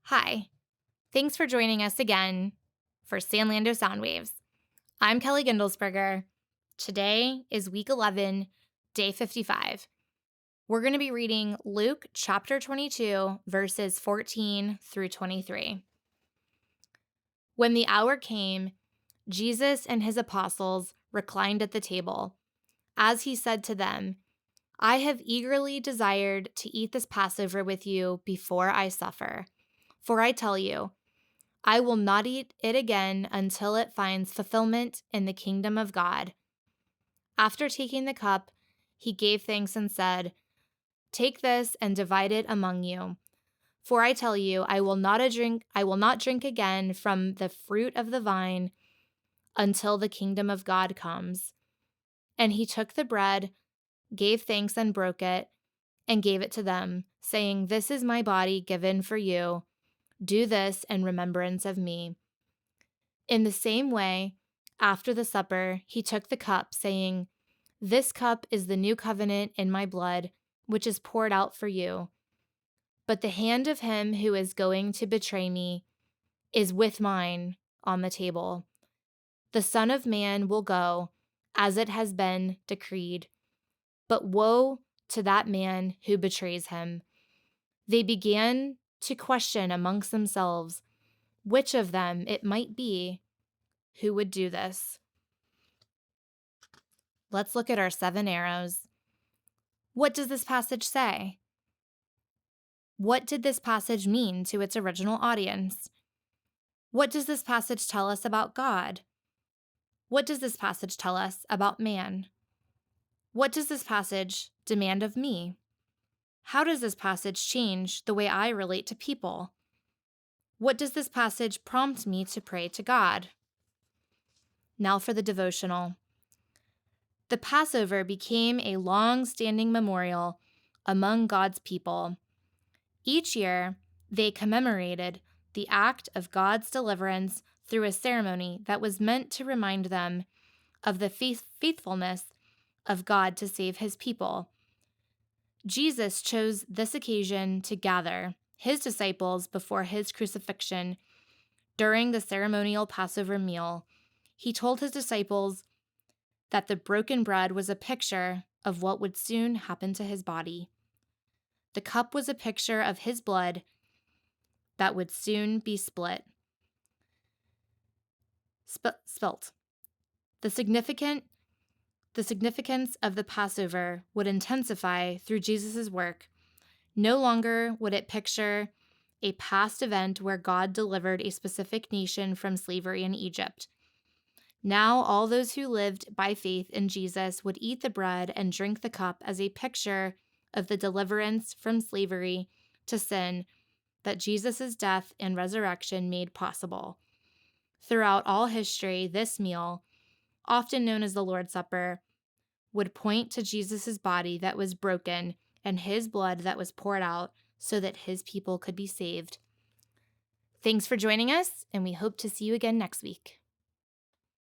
Hi, thanks for joining us again for Sanlando Soundwaves. I'm Kelly Gindelsberger. Today is week 11, day 55. We're going to be reading Luke chapter 22, verses 14 through 23. When the hour came, Jesus and his apostles reclined at the table. As he said to them, I have eagerly desired to eat this Passover with you before I suffer. For I tell you, I will not eat it again until it finds fulfillment in the kingdom of God. After taking the cup, he gave thanks and said, Take this and divide it among you. For I tell you, I will not drink again from the fruit of the vine until the kingdom of God comes. And he took the bread, gave thanks and broke it, and gave it to them, saying, This is my body given for you. Do this in remembrance of me. In the same way, after the supper, he took the cup, saying, This cup is the new covenant in my blood, which is poured out for you. But the hand of him who is going to betray me is with mine on the table. The Son of Man will go, as it has been decreed. But woe to that man who betrays him. They began to question amongst themselves which of them it might be who would do this. Let's look at our 7 arrows. What does this passage say? What did this passage mean to its original audience? What does this passage tell us about God? What does this passage tell us about man? What does this passage demand of me? How does this passage change the way I relate to people? What does this passage prompt me to pray to God? Now for the devotional. The Passover became a long-standing memorial among God's people. Each year, they commemorated the act of God's deliverance through a ceremony that was meant to remind them of the faithfulness of God to save his people. Jesus chose this occasion to gather his disciples before his crucifixion. During the ceremonial Passover meal, he told his disciples that the broken bread was a picture of what would soon happen to his body. The cup was a picture of his blood that would soon be spilt. The significance of the Passover would intensify through Jesus' work. No longer would it picture a past event where God delivered a specific nation from slavery in Egypt. Now all those who lived by faith in Jesus would eat the bread and drink the cup as a picture of the deliverance from slavery to sin that Jesus' death and resurrection made possible. Throughout all history, this meal, often known as the Lord's Supper, would point to Jesus' body that was broken and his blood that was poured out so that his people could be saved. Thanks for joining us, and we hope to see you again next week.